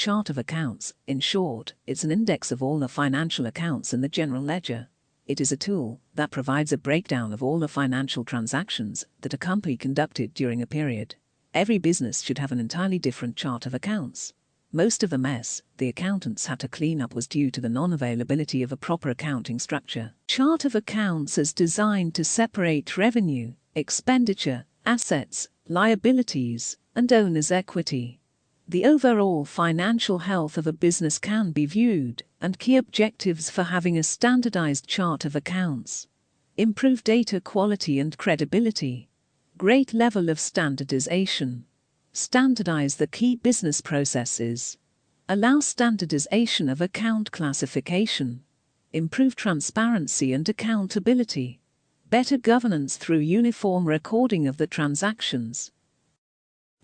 chart of accounts, in short, it's an index of all the financial accounts in the general ledger. It is a tool that provides a breakdown of all the financial transactions that a company conducted during a period. Every business should have an entirely different chart of accounts. Most of the mess the accountants had to clean up was due to the non-availability of a proper accounting structure. Chart of accounts is designed to separate revenue, expenditure, assets, liabilities, and owner's equity. The overall financial health of a business can be viewed, and key objectives for having a standardized chart of accounts: improve data quality and credibility, great level of standardization, standardize the key business processes, allow standardization of account classification, improve transparency and accountability, better governance through uniform recording of the transactions.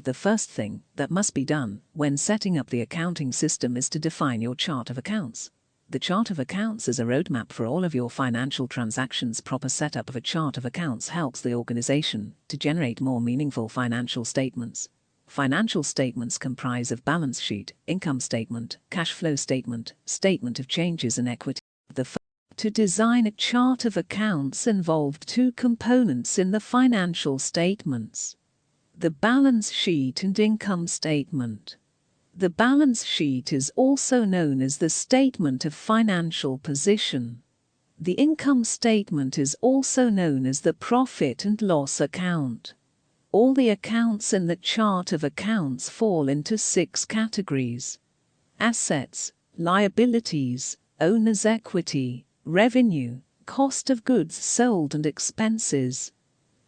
The first thing that must be done when setting up the accounting system is to define your chart of accounts. The chart of accounts is a roadmap for all of your financial transactions. Proper setup of a chart of accounts helps the organization to generate more meaningful financial statements. Financial statements comprise of balance sheet, income statement, cash flow statement, statement of changes in equity. To design a chart of accounts involved two components in the financial statements: the balance sheet and income statement. The balance sheet is also known as the statement of financial position. The income statement is also known as the profit and loss account. All the accounts in the chart of accounts fall into 6 categories: assets, liabilities, owner's equity, revenue, cost of goods sold and expenses.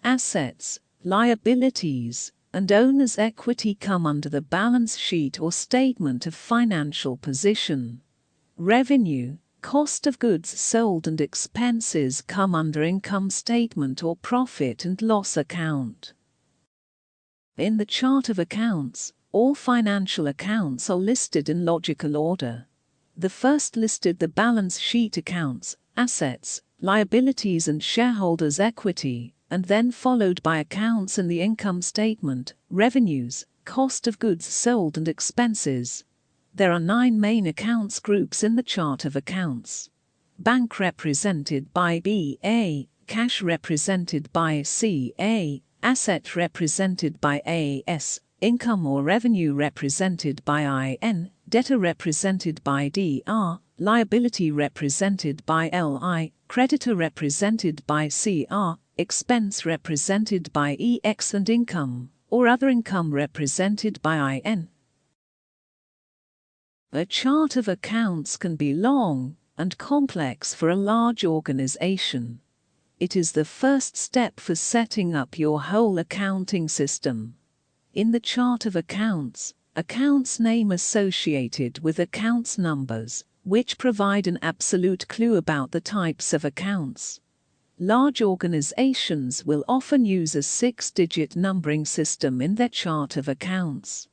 Assets, liabilities, and owner's equity come under the balance sheet or statement of financial position. Revenue, cost of goods sold and expenses come under income statement or profit and loss account. In the chart of accounts, all financial accounts are listed in logical order. The first listed the balance sheet accounts, assets, liabilities and shareholders' equity, and then followed by accounts in the income statement, revenues, cost of goods sold and expenses. There are 9 main accounts groups in the chart of accounts: bank represented by BA, cash represented by CA, asset represented by AS, income or revenue represented by IN, debtor represented by DR, liability represented by LI, creditor represented by CR, expense represented by EX, and income or other income represented by IN. A chart of accounts can be long and complex for a large organization. It is the first step for setting up your whole accounting system. In the chart of accounts, accounts name associated with accounts numbers, which provide an absolute clue about the types of accounts. Large organizations will often use a 6-digit numbering system in their chart of accounts.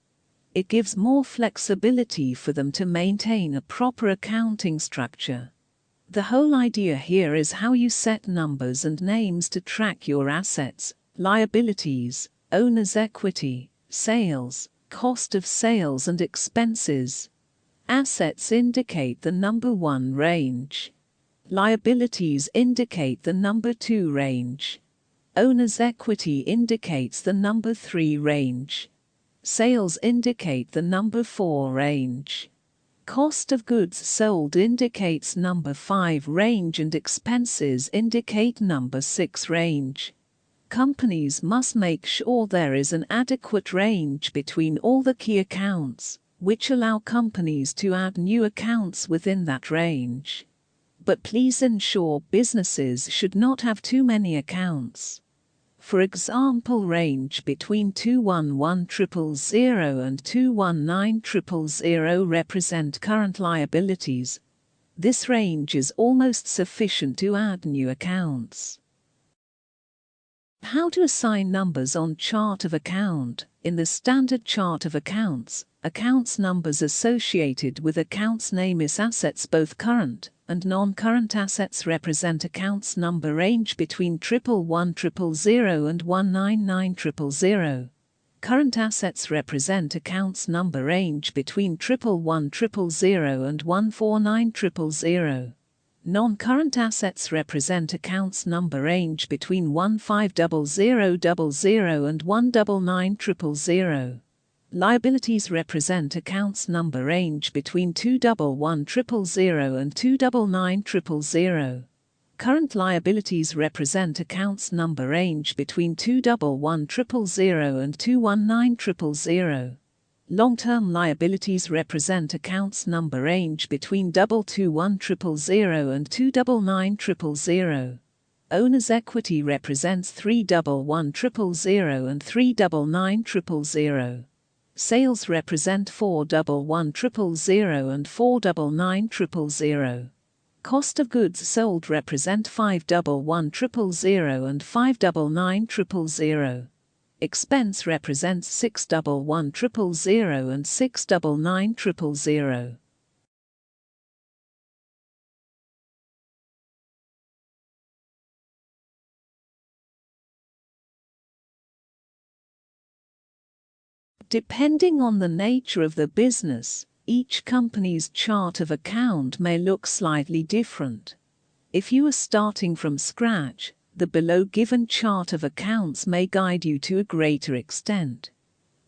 It gives more flexibility for them to maintain a proper accounting structure. The whole idea here is how you set numbers and names to track your assets, liabilities, owner's equity, sales, cost of sales and expenses. Assets indicate the number 1 range. Liabilities indicate the number 2 range. Owner's equity indicates the number 3 range. Sales indicate the number 4 range. Cost of goods sold indicates number 5 range and expenses indicate number 6 range. Companies must make sure there is an adequate range between all the key accounts, which allow companies to add new accounts within that range. But please ensure businesses should not have too many accounts. For example, range between 211,000 and 219,000 represent current liabilities. This range is almost sufficient to add new accounts. How to assign numbers on chart of account. In the standard chart of accounts, accounts numbers associated with accounts name is assets. Both current and non-current assets represent accounts number range between 111,000 and 199,000. Current assets represent accounts number range between 111,000 and 149,000. Non-current assets represent accounts number range between 15,000 and 199,000. Liabilities represent accounts number range between 211,000 and 299,000. Current liabilities represent accounts number range between 211,000 and 219,000. Long-term liabilities represent accounts number range between 221,000 and 299,000. Owner's equity represents 311,000 and 399,000. Sales represent 411,000 and 499,000. Cost of goods sold represent 511,000 and 599,000. Expense represents 611,000 and 699,000. Depending on the nature of the business, each company's chart of account may look slightly different. If you are starting from scratch, the below given chart of accounts may guide you to a greater extent.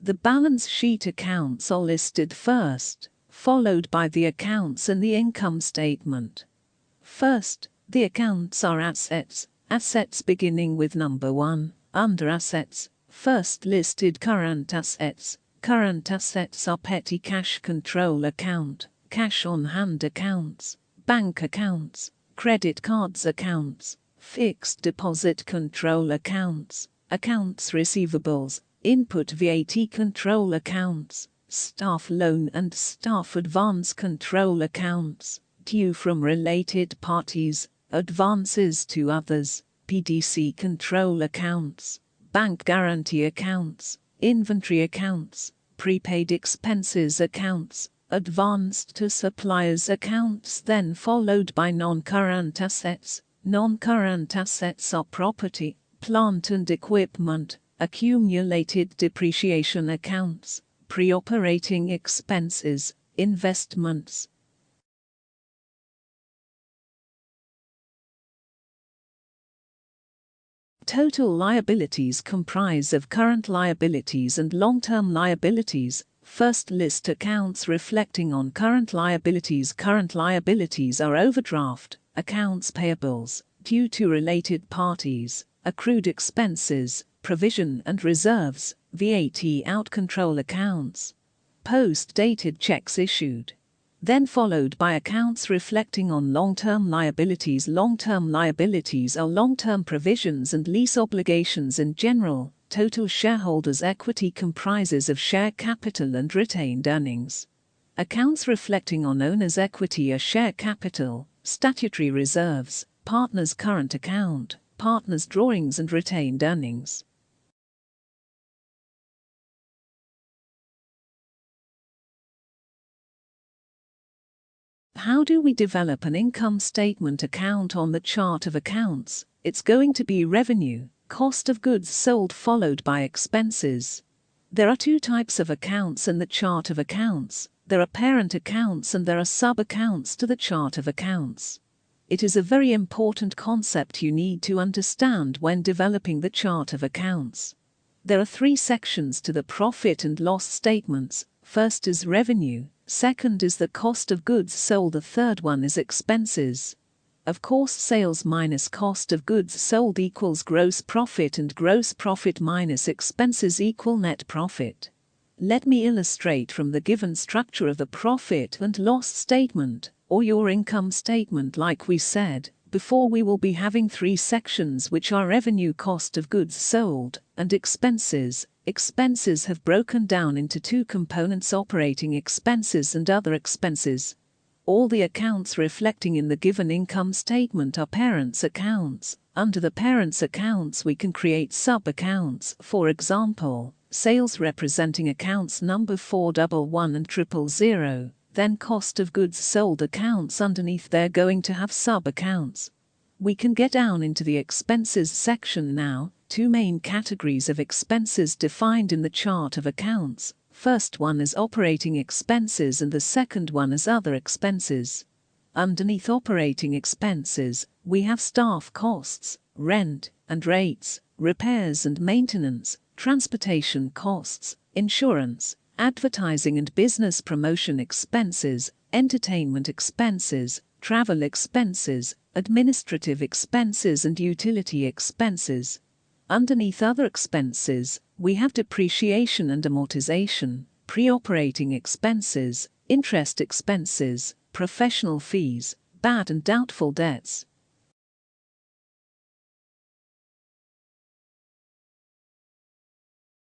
The balance sheet accounts are listed first, followed by the accounts and the income statement. First, the accounts are assets beginning with number 1, under assets. First listed current assets. Current assets are petty cash control account, cash on hand accounts, bank accounts, credit cards accounts, fixed deposit control accounts, accounts receivables, input VAT control accounts, staff loan and staff advance control accounts, due from related parties, advances to others, PDC control accounts, bank guarantee accounts, inventory accounts, prepaid expenses accounts, advanced to suppliers accounts, then followed by non-current assets. Non-current assets are property, plant and equipment, accumulated depreciation accounts, pre-operating expenses, investments. Total liabilities comprise of current liabilities and long-term liabilities. First list accounts reflecting on current liabilities. Current liabilities are overdraft, accounts payables, due to related parties, accrued expenses, provision and reserves, VAT out control accounts, post-dated checks issued. Then followed by accounts reflecting on long-term liabilities. Long-term liabilities are long-term provisions and lease obligations in general. Total shareholders' equity comprises of share capital and retained earnings. Accounts reflecting on owners' equity are share capital, statutory reserves, partners' current account, partners' drawings and retained earnings. How do we develop an income statement account on the chart of accounts? It's going to be revenue, cost of goods sold followed by expenses. There are two types of accounts in the chart of accounts. There are parent accounts and there are sub-accounts to the chart of accounts. It is a very important concept you need to understand when developing the chart of accounts. There are three sections to the profit and loss statements. First is revenue, second is the cost of goods sold, the third one is expenses. Of course, sales minus cost of goods sold equals gross profit and gross profit minus expenses equal net profit. Let me illustrate from the given structure of the profit and loss statement, or your income statement. Like we said before, we will be having three sections, which are revenue, cost of goods sold, and expenses. Expenses have broken down into two components: operating expenses and other expenses. All the accounts reflecting in the given income statement are parents' accounts. Under the parents' accounts we can create sub-accounts. For example, sales representing accounts number 411 and 000. Then cost of goods sold accounts underneath, they're going to have sub-accounts. We can get down into the expenses section now. two main categories of expenses defined in the chart of accounts. First one is operating expenses and the second one is other expenses. Underneath operating expenses, we have staff costs, rent and rates, repairs and maintenance, transportation costs, insurance, advertising and business promotion expenses, entertainment expenses, travel expenses, administrative expenses and utility expenses. Underneath other expenses, we have depreciation and amortization, pre-operating expenses, interest expenses, professional fees, bad and doubtful debts,